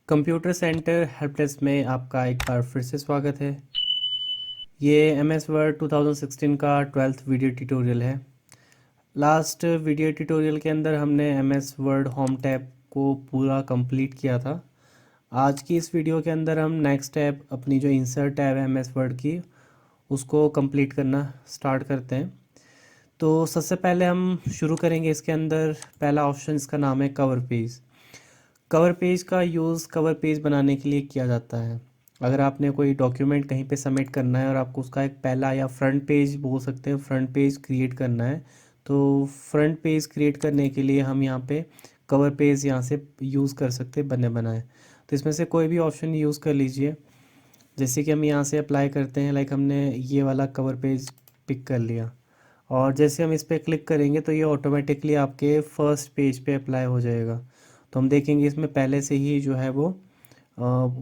Computer centre help desk में आपका एक बार फिर से स्वागत है। ये MS वर्ड 2016 का 12th वीडियो ट्यूटोरियल है। लास्ट वीडियो ट्यूटोरियल के अंदर हमने MS वर्ड होम टैब को पूरा कंप्लीट किया था। आज की इस वीडियो के अंदर हम नेक्स्ट टैब अपनी जो इंसर्ट टैब है MS वर्ड की उसको कंप्लीट करना स्टार्ट करते हैं। तो सबसे पहले हम शुरू करेंगे इसके अंदर पहला ऑप्शन, इसका नाम है कवर पेज। कवर पेज का यूज़ कवर पेज बनाने के लिए किया जाता है। अगर आपने कोई डॉक्यूमेंट कहीं पे सबमिट करना है और आपको उसका एक पहला या फ्रंट पेज बोल सकते हैं, फ्रंट पेज क्रिएट करना है, तो फ्रंट पेज क्रिएट करने के लिए हम यहाँ पे कवर पेज यहाँ से यूज़ कर सकते हैं बने बनाए। तो इसमें से कोई भी ऑप्शन यूज़ कर लीजिए। जैसे कि हम यहाँ से अप्लाई करते हैं, लाइक हमने ये वाला कवर पेज पिक कर लिया और जैसे हम इस पर क्लिक करेंगे तो ये ऑटोमेटिकली आपके फर्स्ट पेज पे अप्लाई हो जाएगा। तो हम देखेंगे इसमें पहले से ही जो है वो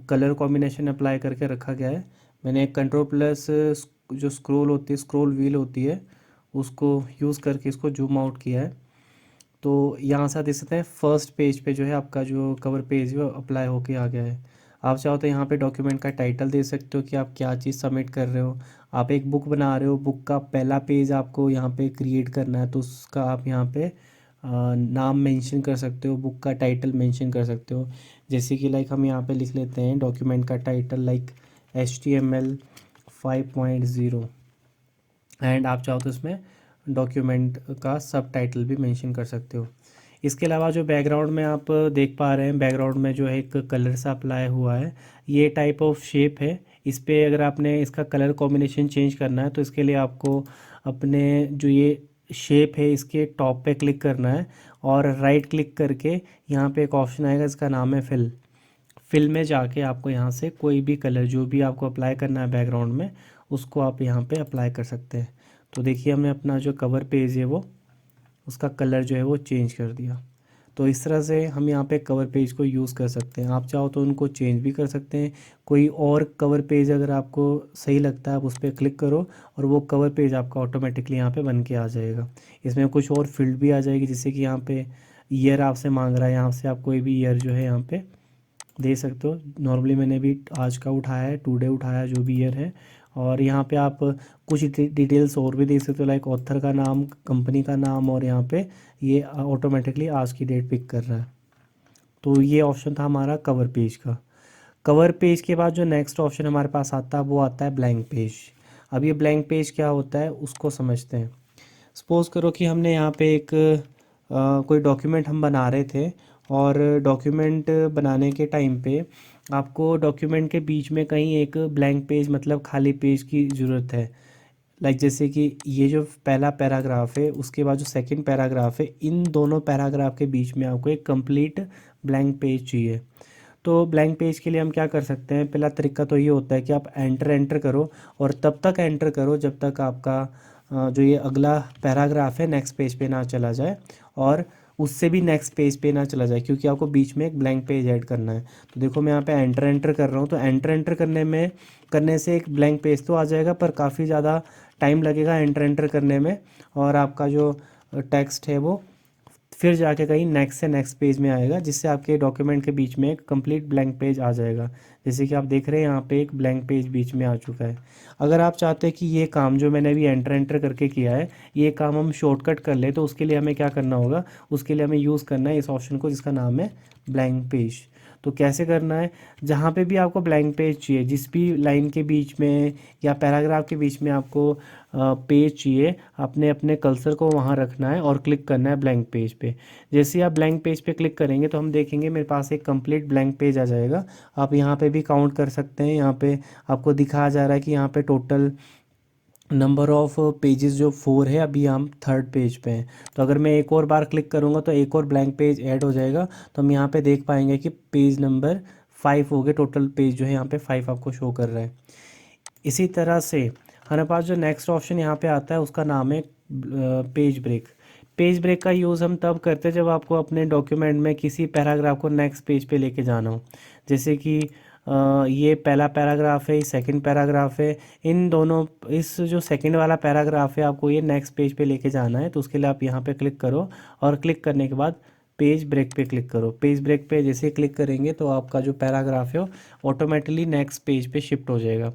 कलर कॉम्बिनेशन अप्लाई करके रखा गया है। मैंने कंट्रोल प्लस जो स्क्रॉल होती है, स्क्रॉल व्हील होती है, उसको यूज़ करके इसको जूम आउट किया है। तो यहाँ से आप देख सकते हैं फर्स्ट पेज पे जो है आपका जो कवर पेज है वो अप्लाई होके आ गया है। आप चाहो तो यहाँ पे डॉक्यूमेंट का टाइटल दे सकते हो कि आप क्या चीज़ सबमिट कर रहे हो। आप एक बुक बना रहे हो, बुक का पहला पेज आपको यहाँ पे क्रिएट करना है, तो उसका आप यहाँ पे नाम मेंशन कर सकते हो, बुक का टाइटल मेंशन कर सकते हो। जैसे कि लाइक हम यहाँ पे लिख लेते हैं डॉक्यूमेंट का टाइटल लाइक HTML 5.0 एंड आप चाहो तो इसमें डॉक्यूमेंट का सब टाइटल भी मेंशन कर सकते हो। इसके अलावा जो बैकग्राउंड में आप देख पा रहे हैं, बैकग्राउंड में जो है एक कलर सा अप्लाई हुआ है, ये टाइप ऑफ शेप है। इस पर अगर आपने इसका कलर कॉम्बिनेशन चेंज करना है तो इसके लिए आपको अपने जो ये शेप है इसके टॉप पे क्लिक करना है और राइट क्लिक करके यहाँ पे एक ऑप्शन आएगा, इसका नाम है फिल। फिल में जाके आपको यहाँ से कोई भी कलर जो भी आपको अप्लाई करना है बैकग्राउंड में, उसको आप यहाँ पे अप्लाई कर सकते हैं। तो देखिए हमने अपना जो कवर पेज है वो उसका कलर जो है वो चेंज कर दिया। तो इस तरह से हम यहाँ पे कवर पेज को यूज़ कर सकते हैं। आप चाहो तो उनको चेंज भी कर सकते हैं। कोई और कवर पेज अगर आपको सही लगता है आप उस पर क्लिक करो और वो कवर पेज आपका ऑटोमेटिकली यहाँ पे बन के आ जाएगा। इसमें कुछ और फील्ड भी आ जाएगी, जैसे कि यहाँ पे ईयर आपसे मांग रहा है, यहाँ से आप कोई भी ईयर जो है यहाँ पे दे सकते हो। नॉर्मली मैंने भी आज का उठाया है, टुडे उठाया जो भी ईयर है। और यहाँ पे आप कुछ डिटेल्स और भी दे सकते हो, लाइक ऑथर का नाम, कंपनी का नाम, और यहाँ पे ये ऑटोमेटिकली आज की डेट पिक कर रहा है। तो ये ऑप्शन था हमारा कवर पेज का। कवर पेज के बाद जो नेक्स्ट ऑप्शन हमारे पास आता है वो आता है ब्लैंक पेज। अब ये ब्लैंक पेज क्या होता है उसको समझते हैं। सपोज़ करो कि हमने यहाँ पे एक कोई डॉक्यूमेंट हम बना रहे थे और डॉक्यूमेंट बनाने के टाइम पे आपको डॉक्यूमेंट के बीच में कहीं एक ब्लैंक पेज मतलब खाली पेज की ज़रूरत है। लाइक जैसे कि ये जो पहला पैराग्राफ है उसके बाद जो सेकंड पैराग्राफ है, इन दोनों पैराग्राफ के बीच में आपको एक कंप्लीट ब्लैंक पेज चाहिए। तो ब्लैंक पेज के लिए हम क्या कर सकते हैं, पहला तरीका तो ये होता है कि आप एंटर एंटर करो और तब तक एंटर करो जब तक आपका जो ये अगला पैराग्राफ है नेक्स्ट पेज पे ना चला जाए और उससे भी नेक्स्ट पेज पे ना चला जाए, क्योंकि आपको बीच में एक ब्लैंक पेज ऐड करना है। तो देखो मैं यहाँ पे एंटर एंटर कर रहा हूँ, तो एंटर एंटर करने से एक ब्लैंक पेज तो आ जाएगा पर काफ़ी ज़्यादा टाइम लगेगा एंटर एंटर करने में, और आपका जो टेक्स्ट है वो फिर जाके कहीं नेक्स्ट से नेक्स्ट पेज में आएगा, जिससे आपके डॉक्यूमेंट के बीच में एक कंप्लीट ब्लैंक पेज आ जाएगा। जैसे कि आप देख रहे हैं यहाँ पे एक ब्लैंक पेज बीच में आ चुका है। अगर आप चाहते हैं कि ये काम जो मैंने अभी एंटर एंटर करके किया है ये काम हम शॉर्टकट कर ले, तो उसके लिए हमें क्या करना होगा, उसके लिए हमें यूज़ करना है इस ऑप्शन को जिसका नाम है ब्लैंक पेज। तो कैसे करना है, जहाँ पे भी आपको ब्लैंक पेज चाहिए, जिस भी लाइन के बीच में या पैराग्राफ के बीच में आपको पेज चाहिए, आपने अपने कर्सर को वहाँ रखना है और क्लिक करना है ब्लैंक पेज पे। जैसे ही आप ब्लैंक पेज पे क्लिक करेंगे तो हम देखेंगे मेरे पास एक कंप्लीट ब्लैंक पेज आ जाएगा। आप यहाँ पे भी काउंट कर सकते हैं, यहाँ पे आपको दिखाया जा रहा है कि यहाँ पे टोटल नंबर ऑफ पेजेस जो 4 है, अभी हम थर्ड पेज पे हैं। तो अगर मैं एक और बार क्लिक करूँगा तो एक और ब्लैंक पेज ऐड हो जाएगा, तो हम यहाँ पे देख पाएंगे कि पेज नंबर 5 हो गए। टोटल पेज जो है यहाँ पे 5 आपको शो कर रहा है। इसी तरह से हमारे पास जो नेक्स्ट ऑप्शन यहाँ पे आता है उसका नाम है पेज ब्रेक। पेज ब्रेक का यूज़ हम तब करते हैं जब आपको अपने डॉक्यूमेंट में किसी पैराग्राफ को नेक्स्ट पेज पे लेके जाना हो। जैसे कि ये पहला पैराग्राफ है, ये सेकंड पैराग्राफ है, इन दोनों, इस जो सेकंड वाला पैराग्राफ है आपको ये नेक्स्ट पेज पे लेके जाना है, तो उसके लिए आप यहाँ पे क्लिक करो और क्लिक करने के बाद पेज ब्रेक पे क्लिक करो। पेज ब्रेक पे जैसे क्लिक करेंगे तो आपका जो पैराग्राफ है ऑटोमेटिकली नेक्स्ट पेज पे शिफ्ट हो जाएगा।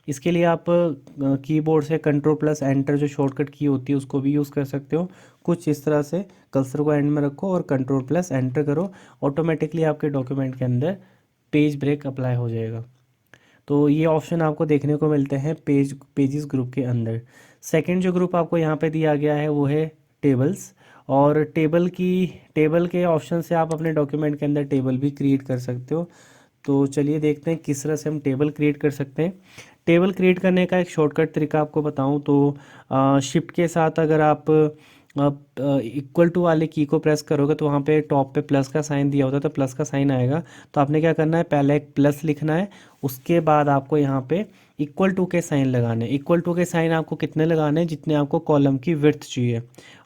इसके लिए आप कीबोर्ड से कंट्रोल प्लस एंटर जो शॉर्टकट की होती है उसको भी यूज़ कर सकते हो। कुछ इस तरह से कर्सर को एंड में रखो और कंट्रोल प्लस एंटर करो, ऑटोमेटिकली आपके डॉक्यूमेंट के अंदर पेज ब्रेक अप्लाई हो जाएगा। तो ये ऑप्शन आपको देखने को मिलते हैं पेजेस ग्रुप के अंदर। सेकंड जो ग्रुप आपको यहाँ पे दिया गया है वो है टेबल्स। और टेबल के ऑप्शन से आप अपने डॉक्यूमेंट के अंदर टेबल भी क्रिएट कर सकते हो। तो चलिए देखते हैं किस तरह से हम टेबल क्रिएट कर सकते हैं। टेबल क्रिएट करने का एक शॉर्टकट तरीका आपको बताऊं तो शिफ्ट के साथ अगर आप इक्वल टू वाले की को प्रेस करोगे तो वहाँ पे टॉप पे प्लस का साइन दिया होता है, तो प्लस का साइन आएगा। तो आपने क्या करना है, पहले एक प्लस लिखना है, उसके बाद आपको यहाँ पे इक्वल टू के साइन लगाने। इक्वल टू के साइन आपको कितने लगाने हैं, जितने आपको कॉलम की विड्थ चाहिए,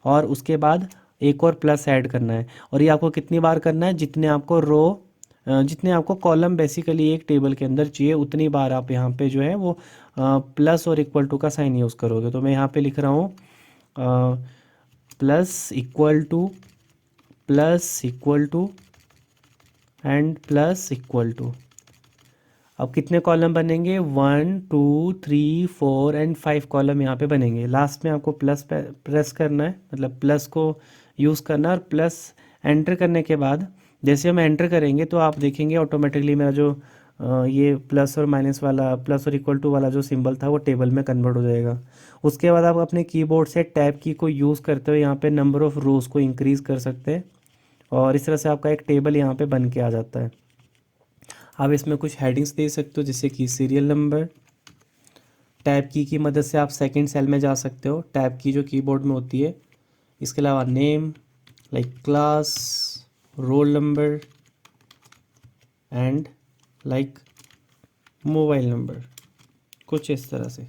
और उसके बाद एक और प्लस ऐड करना है। और ये आपको कितनी बार करना है, जितने आपको कॉलम बेसिकली एक टेबल के अंदर चाहिए उतनी बार आप यहाँ पे जो है वो प्लस और इक्वल टू का साइन यूज़ करोगे। तो मैं यहाँ पे लिख रहा हूँ plus equal to and plus equal to. अब कितने कॉलम बनेंगे, 1 2 3 4 एंड 5 कॉलम यहाँ पे बनेंगे। लास्ट में आपको प्लस प्रेस करना है, मतलब प्लस को यूज़ करना है। और प्लस एंटर करने के बाद जैसे हम एंटर करेंगे तो आप देखेंगे ऑटोमेटिकली मेरा जो ये प्लस और माइनस वाला, प्लस और इक्वल टू वाला जो सिंबल था वो टेबल में कन्वर्ट हो जाएगा। उसके बाद आप अपने कीबोर्ड से टैब की को यूज़ करते हुए यहाँ पे नंबर ऑफ़ रोज़ को इंक्रीज़ कर सकते हैं, और इस तरह से आपका एक टेबल यहाँ पे बन के आ जाता है। आप इसमें कुछ हेडिंग्स दे सकते हो, जैसे कि सीरियल नंबर। टैब की मदद से आप सेकंड सेल में जा सकते हो, टैब की जो कीबोर्ड में होती है। इसके अलावा name, like class, roll number and like mobile number, कुछ इस तरह से।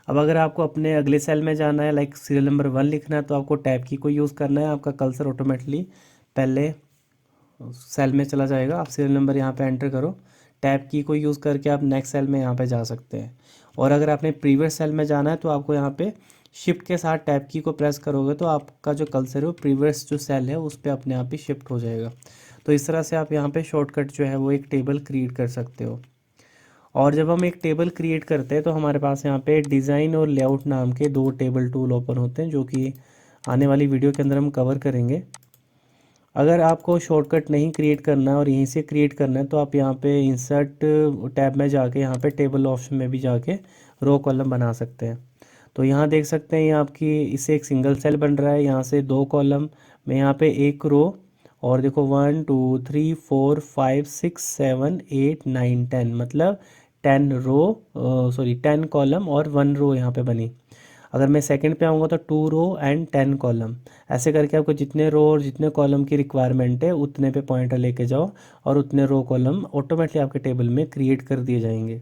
अब अगर आपको अपने अगले सेल में जाना है, लाइक सीरियल नंबर 1 लिखना है, तो आपको टैब की को यूज़ करना है। आपका कर्सर ऑटोमेटिकली पहले सेल में चला जाएगा। आप सीरियल नंबर यहाँ पे एंटर करो, टैब की को यूज़ करके आप नेक्स्ट सेल में यहाँ पे जा सकते हैं। और अगर आपने प्रीवियस सेल में जाना है तो आपको यहाँ पे शिफ्ट के साथ टैब की को प्रेस करोगे तो आपका जो कर्सर है वो प्रीवियस जो सेल है उस पर अपने आप ही शिफ्ट हो जाएगा। तो इस तरह से आप यहाँ पे शॉर्टकट जो है वो एक टेबल क्रिएट कर सकते हो। और जब हम एक टेबल क्रिएट करते हैं तो हमारे पास यहाँ पे डिज़ाइन और लेआउट नाम के 2 टेबल टूल ओपन होते हैं, जो कि आने वाली वीडियो के अंदर हम कवर करेंगे। अगर आपको शॉर्टकट नहीं क्रिएट करना है और यहीं से क्रिएट करना है तो आप यहाँ पे इंसर्ट टैब में जाके यहाँ पे टेबल ऑप्शन में भी जाके रो कॉलम बना सकते हैं। तो यहाँ देख सकते हैं ये आपकी इससे एक सिंगल सेल बन रहा है, यहाँ से 2 कॉलम में यहाँ पे 1 रो, और देखो 1 2 3 4 5 6 7 8 9 10, मतलब 10 कॉलम और 1 रो यहाँ पे बनी। अगर मैं सेकंड पे आऊँगा तो 2 रो एंड 10 कॉलम, ऐसे करके आपको जितने रो और जितने कॉलम की रिक्वायरमेंट है उतने पे पॉइंटर लेके जाओ और उतने रो कॉलम ऑटोमेटिकली आपके टेबल में क्रिएट कर दिए जाएंगे।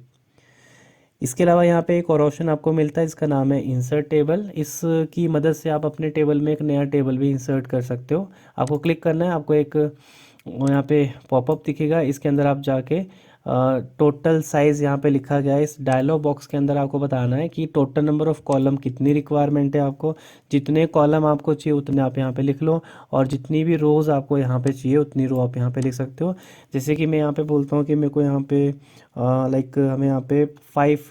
इसके अलावा यहाँ पे एक और ऑप्शन आपको मिलता है, इसका नाम है इंसर्ट टेबल। इसकी मदद से आप अपने टेबल में एक नया टेबल भी इंसर्ट कर सकते हो। आपको क्लिक करना है, आपको एक यहाँ पे पॉपअप दिखेगा, इसके अंदर आप जाके टोटल साइज़ यहाँ पे लिखा गया है। इस डायलॉग बॉक्स के अंदर आपको बताना है कि टोटल नंबर ऑफ़ कॉलम कितनी रिक्वायरमेंट है आपको, जितने कॉलम आपको चाहिए उतने आप यहाँ पे लिख लो, और जितनी भी रोज़ आपको यहाँ पे चाहिए उतनी रो आप यहाँ पे लिख सकते हो। जैसे कि मैं यहाँ पे बोलता हूँ कि मेरे को यहाँ पे लाइक हमें यहाँ पे 5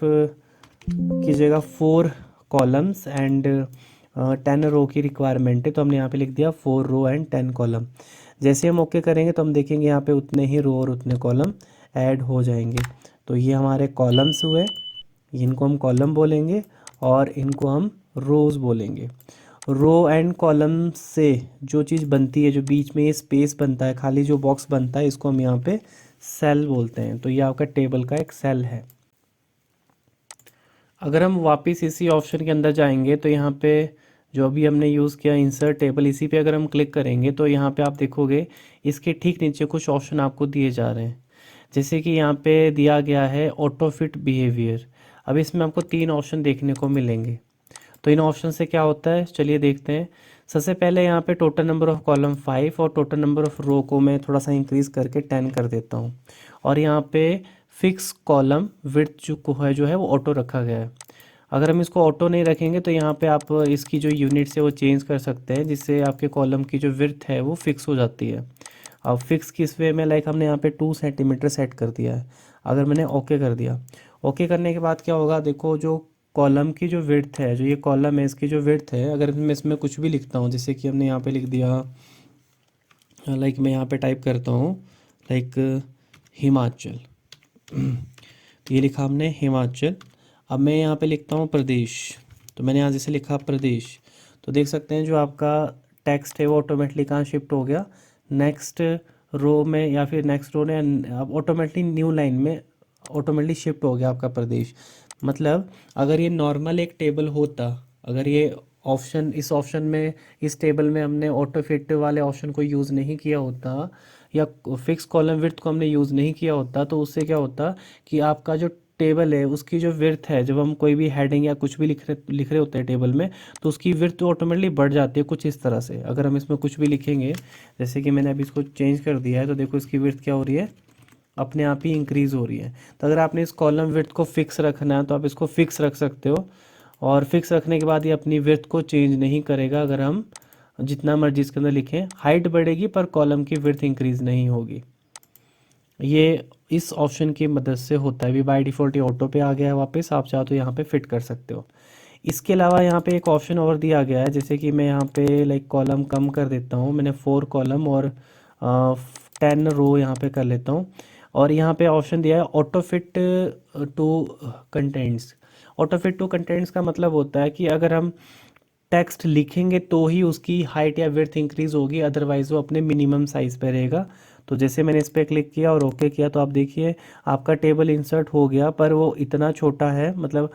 की जगह 4 कॉलम्स एंड 10 रो की रिक्वायरमेंट है, तो हमने यहाँ पे लिख दिया 4 रो एंड 10 कॉलम। जैसे हम ओके करेंगे तो हम देखेंगे यहाँ पे उतने ही रो और उतने कॉलम ऐड हो जाएंगे। तो ये हमारे कॉलम्स हुए, इनको हम कॉलम बोलेंगे और इनको हम रोज़ बोलेंगे। रो एंड कॉलम से जो चीज़ बनती है, जो बीच में ये स्पेस बनता है, खाली जो बॉक्स बनता है, इसको हम यहाँ पे सेल बोलते हैं। तो ये आपका टेबल का एक सेल है। अगर हम वापस इसी ऑप्शन के अंदर जाएंगे तो यहाँ पे जो अभी हमने यूज़ किया इंसर्ट टेबल, इसी पे अगर हम क्लिक करेंगे तो यहाँ पे आप देखोगे इसके ठीक नीचे कुछ ऑप्शन आपको दिए जा रहे हैं। जैसे कि यहाँ पे दिया गया है ऑटो फिट बिहेवियर। अब इसमें आपको 3 ऑप्शन देखने को मिलेंगे। तो इन ऑप्शन से क्या होता है चलिए देखते हैं। सबसे पहले यहाँ पे टोटल नंबर ऑफ़ कॉलम 5 और टोटल नंबर ऑफ़ रो को मैं थोड़ा सा इंक्रीज़ करके 10 कर देता हूँ। और यहाँ पे फिक्स कॉलम विड्थ जो है वो ऑटो रखा गया है। अगर हम इसको ऑटो नहीं रखेंगे तो यहाँ पे आप इसकी जो यूनिट्स है वो चेंज कर सकते हैं, जिससे आपके कॉलम की जो विड्थ है वो फिक्स हो जाती है। अब फिक्स किस वे में, लाइक हमने यहाँ पे 2 सेंटीमीटर सेट कर दिया है। अगर मैंने ओके कर दिया, ओके करने के बाद क्या होगा, देखो जो कॉलम की जो विड्थ है, जो ये कॉलम है इसकी जो विड्थ है, अगर मैं इसमें कुछ भी लिखता हूँ, जैसे कि हमने यहाँ पे लिख दिया, लाइक मैं यहाँ पे टाइप करता हूँ लाइक हिमाचल, तो ये लिखा हमने हिमाचल। अब मैं यहाँ पे लिखता हूँ प्रदेश, तो मैंने यहाँ जैसे लिखा प्रदेश, तो देख सकते हैं जो आपका टेक्स्ट है वो ऑटोमेटिकली कहाँ शिफ्ट हो गया, नेक्स्ट रो में, या फिर नेक्स्ट रो ने अब ऑटोमेटिकली न्यू लाइन में ऑटोमेटिकली शिफ्ट हो गया आपका प्रदेश। मतलब अगर ये नॉर्मल एक टेबल होता, अगर ये ऑप्शन, इस ऑप्शन में, इस टेबल में हमने ऑटो फिट वाले ऑप्शन को यूज़ नहीं किया होता, या फिक्स कॉलम विड्थ को हमने यूज़ नहीं किया होता, तो उससे क्या होता कि आपका जो टेबल है उसकी जो विड्थ है, जब हम कोई भी हेडिंग या कुछ भी लिख रहे होते हैं टेबल में, तो उसकी विड्थ ऑटोमेटिकली बढ़ जाती है कुछ इस तरह से। अगर हम इसमें कुछ भी लिखेंगे, जैसे कि मैंने अभी इसको चेंज कर दिया है, तो देखो इसकी विड्थ क्या हो रही है, अपने आप ही इंक्रीज़ हो रही है। तो अगर आपने इस कॉलम विड्थ को फिक्स रखना है तो आप इसको फिक्स रख सकते हो, और फिक्स रखने के बाद ये अपनी विड्थ को चेंज नहीं करेगा। अगर हम जितना मर्जी इसके अंदर लिखें, हाइट बढ़ेगी पर कॉलम की विड्थ इंक्रीज़ नहीं होगी। ये इस ऑप्शन की मदद से होता है। अभी बाय डिफ़ॉल्ट ये ऑटो पे आ गया है वापस, आप चाहो तो यहाँ पे फिट कर सकते हो। इसके अलावा यहाँ पे एक ऑप्शन और दिया गया है, जैसे कि मैं यहाँ पे लाइक कॉलम कम कर देता हूँ, मैंने 4 कॉलम और 10 रो यहाँ पे कर लेता हूँ। और यहाँ पे ऑप्शन दिया है auto fit to contents. Auto fit to contents का मतलब होता है कि अगर हम टेक्स्ट लिखेंगे तो ही उसकी हाइट या विड्थ इंक्रीज़ होगी, अदरवाइज़ वो अपने मिनिमम साइज़ पे रहेगा। तो जैसे मैंने इस पर क्लिक किया और ओके किया, तो आप देखिए आपका टेबल इंसर्ट हो गया, पर वो इतना छोटा है, मतलब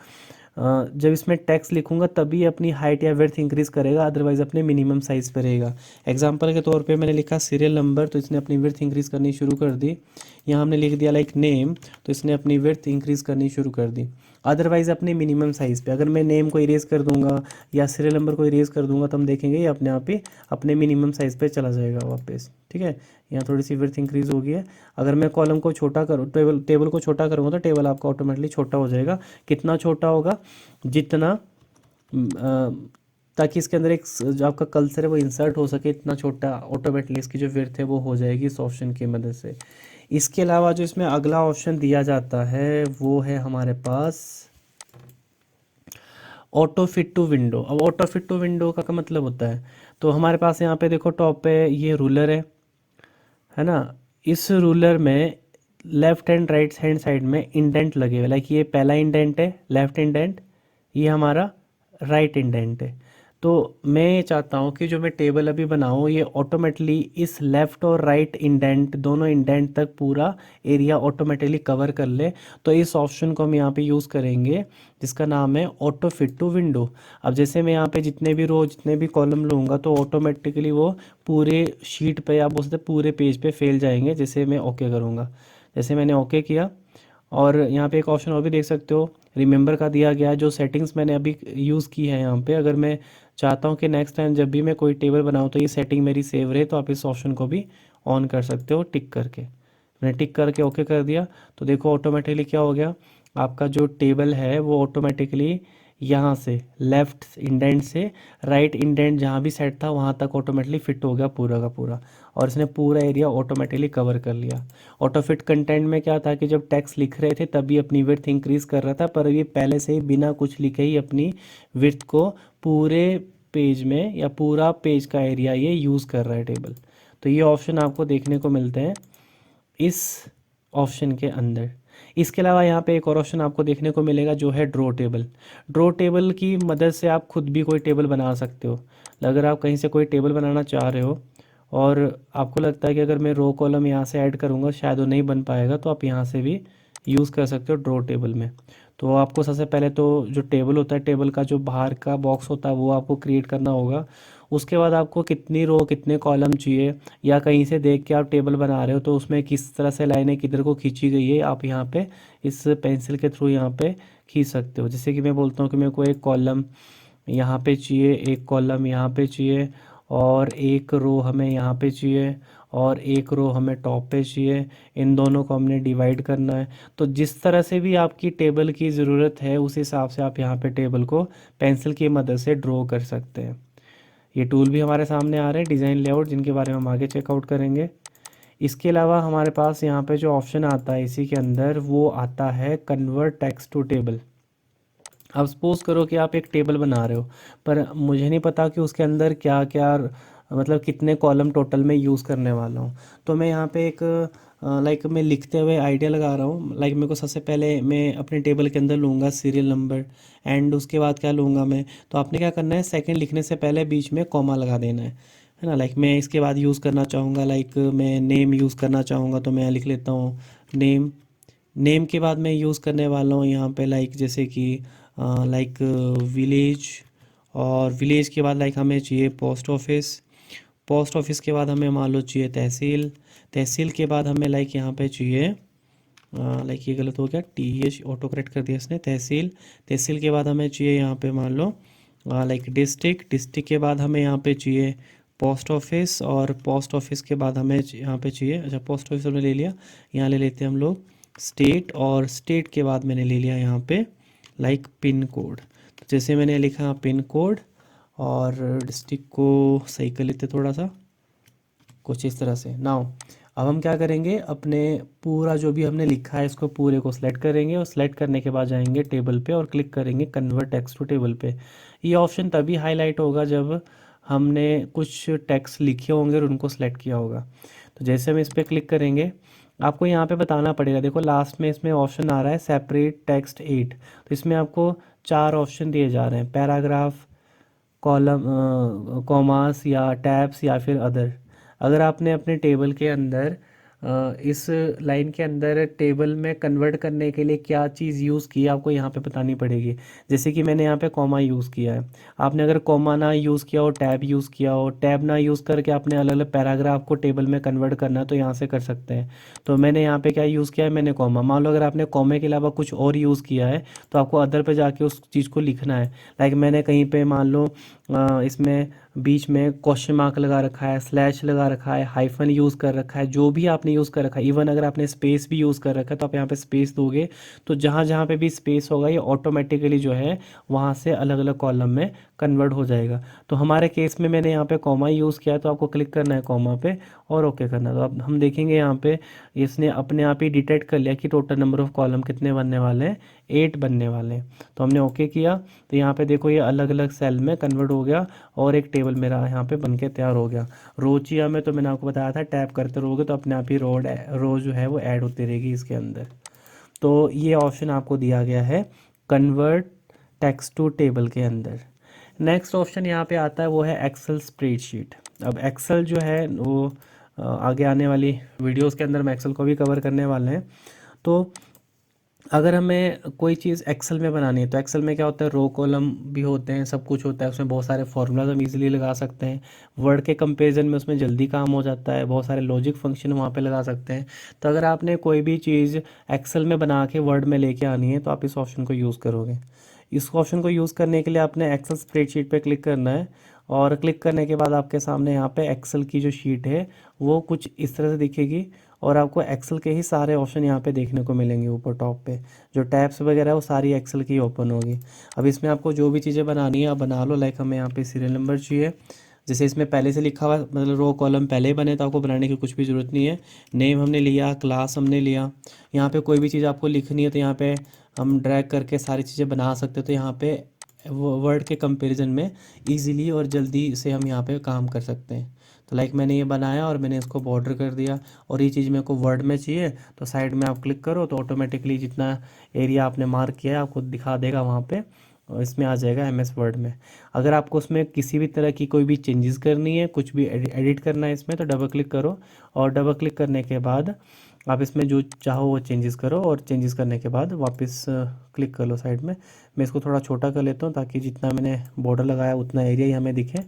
जब इसमें टेक्स्ट लिखूंगा तभी अपनी हाइट या विड्थ इंक्रीज़ करेगा, अदरवाइज़ अपने मिनिमम साइज़ पे रहेगा। एग्जांपल के तौर पे मैंने लिखा सीरियल नंबर, तो इसने अपनी विड्थ इंक्रीज़ करनी शुरू कर दी। यहाँ हमने लिख दिया लाइक नेम, तो इसने अपनी विड्थ इंक्रीज़ करनी शुरू कर दी, अदरवाइज़ अपने मिनिमम साइज़ पे। अगर मैं नेम को इरेज कर दूंगा या सीरियल नंबर को इरेज कर दूंगा, तो हम देखेंगे ये अपने आप ही अपने मिनिमम साइज़ पे चला जाएगा वापस। ठीक है, यहाँ थोड़ी सी विड्थ इंक्रीज़ हो गई है। अगर मैं कॉलम को छोटा करूँ, टेबल को छोटा करूँगा, तो टेबल आपका ऑटोमेटिकली छोटा हो जाएगा। कितना छोटा होगा, जितना ताकि इसके अंदर एक जो आपका कल्सर है वो इंसर्ट हो सके, इतना छोटा ऑटोमेटिकली इसकी जो विड्थ है वो हो जाएगी इस ऑप्शन की मदद से। इसके अलावा जो इसमें अगला ऑप्शन दिया जाता है वो है हमारे पास ऑटो फिट टू विंडो। अब ऑटो फिट टू विंडो का मतलब होता है, तो हमारे पास यहाँ पे देखो टॉप पे ये रूलर है ना। इस रूलर में left and right hand side में इंडेंट लगे हुए, लाइक ये पहला इंडेंट है लेफ्ट इंडेंट, ये हमारा राइट इंडेंट है। तो मैं ये चाहता हूँ कि जो मैं टेबल अभी बनाऊँ ये ऑटोमेटिकली इस लेफ़्ट और राइट इंडेंट, दोनों इंडेंट तक पूरा एरिया ऑटोमेटिकली कवर कर ले। तो इस ऑप्शन को हम यहाँ पे यूज़ करेंगे जिसका नाम है ऑटो फिट टू विंडो। अब जैसे मैं यहाँ पे जितने भी रो, जितने भी कॉलम लूँगा, तो ऑटोमेटिकली वो पूरे शीट पे, आप बोल सकते पूरे पेज पे फैल जाएंगे। जैसे मैं ओके करूँगा, जैसे मैंने ओके किया, और यहाँ पे एक ऑप्शन और भी देख सकते हो, रिमेंबर का दिया गया है। जो सेटिंग्स मैंने अभी यूज़ की है यहाँ पे, अगर मैं चाहता हूँ कि नेक्स्ट टाइम जब भी मैं कोई टेबल बनाऊँ तो ये सेटिंग मेरी सेव रहे, तो आप इस ऑप्शन को भी ऑन कर सकते हो टिक करके। मैंने टिक करके ओके कर दिया, तो देखो ऑटोमेटिकली क्या हो गया, आपका जो टेबल है वो ऑटोमेटिकली यहाँ से लेफ़्ट इंडेंट से राइट इंडेंट जहाँ भी सेट था वहाँ तक ऑटोमेटिकली फिट हो गया पूरा का पूरा, और इसने पूरा एरिया ऑटोमेटिकली कवर कर लिया। ऑटो फिट कंटेंट में क्या था कि जब टेक्स्ट लिख रहे थे तभी अपनी विड्थ इंक्रीज़ कर रहा था, पर ये पहले से ही बिना कुछ लिखे ही अपनी विड्थ को पूरे पेज में या पूरा पेज का एरिया ये यूज़ कर रहा है टेबल। तो ये ऑप्शन आपको देखने को मिलते हैं इस ऑप्शन के अंदर। इसके अलावा यहाँ पे एक और ऑप्शन आपको देखने को मिलेगा जो है ड्रॉ टेबल। ड्रॉ टेबल की मदद से आप खुद भी कोई टेबल बना सकते हो। अगर आप कहीं से कोई टेबल बनाना चाह रहे हो और आपको लगता है कि अगर मैं रो कॉलम यहाँ से ऐड करूँगा शायद वो नहीं बन पाएगा, तो आप यहाँ से भी यूज़ कर सकते हो ड्रॉ टेबल में। तो आपको सबसे पहले तो जो टेबल होता है, टेबल का जो बाहर का बॉक्स होता है वो आपको क्रिएट करना होगा। उसके बाद आपको कितनी रो कितने कॉलम चाहिए, या कहीं से देख के आप टेबल बना रहे हो तो उसमें किस तरह से लाइनें किधर को खींची गई है, आप यहाँ पे इस पेंसिल के थ्रू यहाँ पे खींच सकते हो। जैसे कि मैं बोलता हूँ कि मेरे को एक कॉलम यहाँ पे चाहिए, एक कॉलम यहाँ पे चाहिए, और एक रो हमें यहाँ पे चाहिए, और एक रो हमें टॉप पे चाहिए। इन दोनों को हमने डिवाइड करना है। तो जिस तरह से भी आपकी टेबल की ज़रूरत है उस हिसाब से आप यहाँ पे टेबल को पेंसिल की मदद से ड्रॉ कर सकते हैं। ये टूल भी हमारे सामने आ रहे हैं डिज़ाइन लेआउट, जिनके बारे में हम आगे चेकआउट करेंगे। इसके अलावा हमारे पास यहाँ पे जो ऑप्शन आता है इसी के अंदर, वो आता है कन्वर्ट टेक्स्ट टू टेबल। अब सपोज़ करो कि आप एक टेबल बना रहे हो, पर मुझे नहीं पता कि उसके अंदर क्या क्या मतलब कितने कॉलम टोटल में यूज़ करने वाला हूँ। तो मैं यहाँ पे एक लाइक मैं लिखते हुए आइडिया लगा रहा हूँ। लाइक मेरे को सबसे पहले मैं अपने टेबल के अंदर लूँगा सीरियल नंबर, एंड उसके बाद क्या लूँगा मैं, तो आपने क्या करना है, सेकंड लिखने से पहले बीच में कॉमा लगा देना है ना। लाइक मैं इसके बाद यूज़ करना चाहूँगा, लाइक मैं नेम यूज़ करना चाहूँगा तो मैं लिख लेता हूँ नेम। नेम के बाद मैं यूज़ करने वाला हूँ यहाँ पे लाइक जैसे कि लाइक विलेज, और विलेज के बाद लाइक हमें चाहिए पोस्ट ऑफिस। पोस्ट ऑफिस के बाद हमें मान लो चाहिए तहसील। तहसील के बाद हमें लाइक यहाँ पे चाहिए लाइक ये गलत हो गया, TH ऑटो करेक्ट कर दिया इसने, तहसील। तहसील के बाद हमें चाहिए यहाँ पे मान लो लाइक डिस्ट्रिक्ट। डिस्ट्रिक्ट के बाद हमें यहाँ पे चाहिए पोस्ट ऑफिस, और पोस्ट ऑफिस के बाद हमें यहाँ पे चाहिए, अच्छा पोस्ट ऑफिस हमने ले लिया, यहाँ ले लेते हैं हम लोग स्टेट, और स्टेट के बाद मैंने ले लिया यहाँ पे लाइक पिन कोड। तो जैसे मैंने लिखा पिन कोड, और डिस्ट्रिक्ट को सही कर लेते थोड़ा सा कुछ इस तरह से। नाउ अब हम क्या करेंगे, अपने पूरा जो भी हमने लिखा है इसको पूरे को सिलेक्ट करेंगे, और सिलेक्ट करने के बाद जाएंगे टेबल पे और क्लिक करेंगे कन्वर्ट टेक्स्ट टू टेबल पे। ये ऑप्शन तभी हाईलाइट होगा जब हमने कुछ टेक्स्ट लिखे होंगे और उनको सिलेक्ट किया होगा। तो जैसे हम इस पर क्लिक करेंगे, आपको यहाँ पे बताना पड़ेगा, देखो लास्ट में इसमें ऑप्शन आ रहा है सेपरेट टेक्स्ट 8। तो इसमें आपको 4 ऑप्शन दिए जा रहे हैं, पैराग्राफ, कॉलम, कॉमास या टैब्स या फिर अदर। अगर आपने अपने टेबल के अंदर इस लाइन के अंदर टेबल में कन्वर्ट करने के लिए क्या चीज़ यूज़ की आपको यहाँ पे बतानी पड़ेगी। जैसे कि मैंने यहाँ पे कॉमा यूज़ किया है, आपने अगर कॉमा ना यूज़ किया हो, टैब यूज़ किया हो, टैब ना यूज़ करके आपने अलग अलग पैराग्राफ को टेबल में कन्वर्ट करना है तो यहाँ से कर सकते हैं। तो मैंने यहाँ पे क्या यूज़ किया है, मैंने कॉमा। मान लो अगर आपने कॉमे के अलावा कुछ और यूज़ किया है तो आपको अदर पे जाके उस चीज़ को लिखना है। लाइक मैंने कहीं पे मान लो इसमें बीच में क्वेश्चन मार्क लगा रखा है, स्लैश लगा रखा है, हाइफन यूज़ कर रखा है, जो भी आपने यूज़ कर रखा है, इवन अगर आपने स्पेस भी यूज़ कर रखा है तो आप यहाँ पे स्पेस दोगे तो जहाँ जहाँ पे भी स्पेस होगा ये ऑटोमेटिकली जो है वहाँ से अलग अलग कॉलम में कन्वर्ट हो जाएगा। तो हमारे केस में मैंने यहाँ पे कॉमा यूज़ किया, तो आपको क्लिक करना है कॉमा पे और ओके करना है। तो अब हम देखेंगे यहाँ पे इसने अपने आप ही डिटेक्ट कर लिया कि टोटल नंबर ऑफ़ कॉलम कितने बनने वाले हैं, 8 बनने वाले हैं। तो हमने ओके किया, तो यहाँ पे देखो ये अलग अलग सेल में कन्वर्ट हो गया और एक टेबल मेरा यहाँ पे बनके तैयार हो गया। रो चाहिए में तो मैंने आपको बताया था टैप करते रहोगे तो अपने आप ही रो जो है वो ऐड होती रहेगी इसके अंदर। तो ये ऑप्शन आपको दिया गया है कन्वर्ट टेक्स्ट टू टेबल के अंदर। नेक्स्ट ऑप्शन यहाँ पे आता है वो है एक्सेल स्प्रेडशीट। अब एक्सेल जो है वो आगे आने वाली वीडियोस के अंदर हम एक्सेल को भी कवर करने वाले हैं। तो अगर हमें कोई चीज़ एक्सेल में बनानी है तो एक्सेल में क्या होता है, रो कॉलम भी होते हैं, सब कुछ होता है, उसमें बहुत सारे फार्मूलाज हम इजीली लगा सकते हैं। वर्ड के कंपैरिजन में उसमें जल्दी काम हो जाता है, बहुत सारे लॉजिक फंक्शन वहाँ पे लगा सकते हैं। तो अगर आपने कोई भी चीज़ एक्सेल में बना के वर्ड में लेके आनी है तो आप इस ऑप्शन को यूज़ करोगे। इस ऑप्शन को यूज़ करने के लिए आपने एक्सेल स्प्रेडशीट पे क्लिक करना है, और क्लिक करने के बाद आपके सामने यहाँ पे एक्सेल की जो शीट है वो कुछ इस तरह से दिखेगी, और आपको एक्सेल के ही सारे ऑप्शन यहाँ पे देखने को मिलेंगे। ऊपर टॉप पे जो टैब्स वगैरह है वो सारी एक्सेल की ओपन होगी। अब इसमें आपको जो भी चीज़ें बनानी है आप बना लो। लाइक हमें यहाँ पे सीरियल नंबर चाहिए, जैसे इसमें पहले से लिखा हुआ मतलब रो कॉलम पहले ही बने तो आपको बनाने की कुछ भी ज़रूरत नहीं है। नेम हमने लिया, क्लास हमने लिया। यहाँ पे कोई भी चीज़ आपको लिखनी है तो यहाँ पे हम ड्रैग करके सारी चीज़ें बना सकते हैं। तो यहाँ पे वर्ड के कंपैरिजन में इजीली और जल्दी से हम यहाँ पे काम कर सकते हैं। तो लाइक मैंने ये बनाया और मैंने इसको बॉर्डर कर दिया, और ये चीज़ मेरे को वर्ड में चाहिए तो साइड में आप क्लिक करो तो ऑटोमेटिकली जितना एरिया आपने मार्क किया है आपको दिखा देगा वहाँ पे, और इसमें आ जाएगा MS वर्ड में। अगर आपको उसमें किसी भी तरह की कोई भी चेंजेस करनी है, कुछ भी एडिट करना है इसमें, तो डबल क्लिक करो, और डबल क्लिक करने के बाद आप इसमें जो चाहो वो चेंजेस करो, और चेंजेस करने के बाद वापस क्लिक कर लो साइड में। मैं इसको थोड़ा छोटा कर लेता हूँ ताकि जितना मैंने बॉर्डर लगाया उतना एरिया ही हमें दिखे।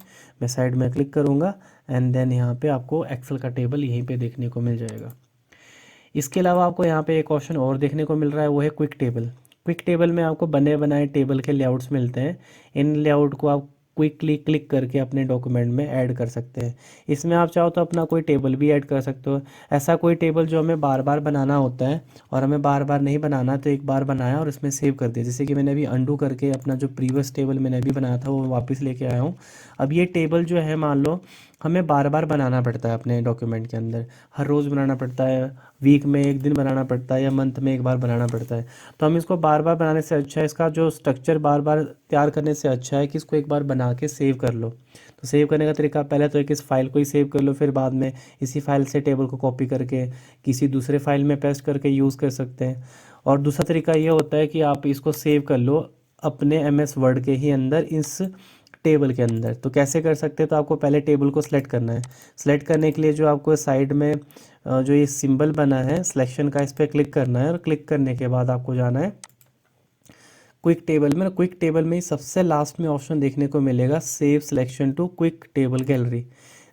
मैं साइड में क्लिक करूँगा एंड देन यहाँ पे आपको एक्सेल का टेबल यहीं पे देखने को मिल जाएगा। इसके अलावा आपको यहाँ पे एक ऑप्शन और देखने को मिल रहा है, वो है क्विक टेबल। क्विक टेबल में आपको बने बनाए टेबल के लेआउट्स मिलते हैं। इन लेआउट को आप क्विकली क्लिक करके अपने डॉक्यूमेंट में ऐड कर सकते हैं। इसमें आप चाहो तो अपना कोई टेबल भी ऐड कर सकते हो। ऐसा कोई टेबल जो हमें बार बार बनाना होता है और हमें बार बार नहीं बनाना, तो एक बार बनाया और इसमें सेव कर दिया। जैसे कि मैंने अभी अंडू करके अपना जो प्रीवियस टेबल मैंने अभी बनाया था वो वापस लेके आया हूँ। अब ये टेबल जो है, मान लो हमें बार बार बनाना पड़ता है अपने डॉक्यूमेंट के अंदर, हर रोज़ बनाना पड़ता है, वीक में एक दिन बनाना पड़ता है या मंथ में एक बार बनाना पड़ता है। तो हम इसको बार बार बनाने से अच्छा है, इसका जो स्ट्रक्चर बार बार तैयार करने से अच्छा है कि इसको एक बार बना के सेव कर लो। तो सेव करने का तरीका, पहले तो एक इस फाइल को ही सेव कर लो, फिर बाद में इसी फाइल से टेबल को कॉपी करके किसी दूसरे फाइल में पेस्ट करके यूज़ कर सकते हैं। और दूसरा तरीका ये होता है कि आप इसको सेव कर लो अपने MS वर्ड के ही अंदर, इस टेबल के अंदर। तो कैसे कर सकते हैं, तो आपको पहले टेबल को सिलेक्ट करना है। सिलेक्ट करने के लिए जो आपको साइड में जो ये सिंबल बना है सिलेक्शन का, इस पर क्लिक करना है और क्लिक करने के बाद आपको जाना है क्विक टेबल में। क्विक टेबल में ही सबसे लास्ट में ऑप्शन देखने को मिलेगा save selection to quick table gallery.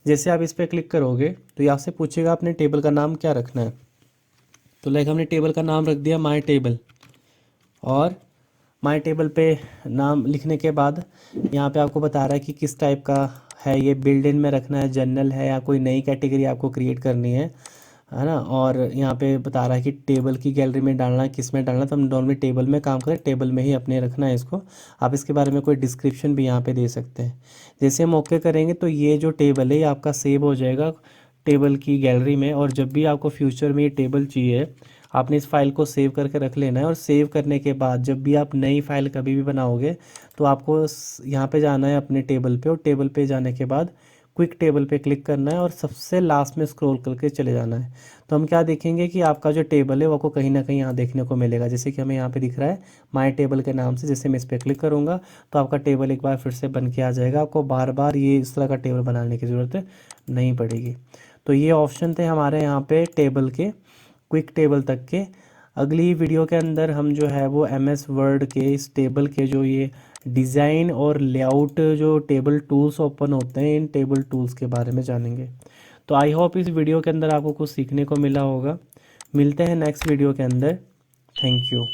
जैसे आप इस पर क्लिक करोगे तो ये आपसे पूछेगा अपने टेबल का नाम क्या रखना है। तो लाइक हमने टेबल का नाम रख दिया माई टेबल, और माई टेबल पे नाम लिखने के बाद यहाँ पे आपको बता रहा है कि किस टाइप का है, ये बिल्ड इन में रखना है, जनरल है, या कोई नई कैटेगरी आपको क्रिएट करनी है ना। और यहाँ पे बता रहा है कि टेबल की गैलरी में डालना है, किस में डालना है। तो हम नॉर्मली टेबल में काम करें, टेबल में ही अपने रखना है इसको। आप इसके बारे में कोई डिस्क्रिप्शन भी यहाँ पे दे सकते हैं। जैसे हम ओके करेंगे तो ये जो टेबल है ये आपका सेव हो जाएगा टेबल की गैलरी में। और जब भी आपको फ्यूचर में ये टेबल चाहिए, आपने इस फाइल को सेव करके रख लेना है। और सेव करने के बाद जब भी आप नई फाइल कभी भी बनाओगे तो आपको यहाँ पे जाना है अपने टेबल पे, और टेबल पे जाने के बाद क्विक टेबल पे क्लिक करना है और सबसे लास्ट में स्क्रॉल करके चले जाना है। तो हम क्या देखेंगे कि आपका जो टेबल है वो आपको कहीं ना कहीं यहाँ देखने को मिलेगा। जैसे कि हमें यहाँ पे दिख रहा है माई टेबल के नाम से। जैसे मैं इस पर क्लिक करूँगा तो आपका टेबल एक बार फिर से बन के आ जाएगा। आपको बार बार ये इस तरह का टेबल बनाने की ज़रूरत नहीं पड़ेगी। तो ये ऑप्शन थे हमारे यहाँ पे टेबल के, क्विक टेबल तक के। अगली वीडियो के अंदर हम जो है वो MS वर्ड के इस टेबल के जो ये डिज़ाइन और लेआउट जो टेबल टूल्स ओपन होते हैं, इन टेबल टूल्स के बारे में जानेंगे। तो आई होप इस वीडियो के अंदर आपको कुछ सीखने को मिला होगा। मिलते हैं नेक्स्ट वीडियो के अंदर। Thank you.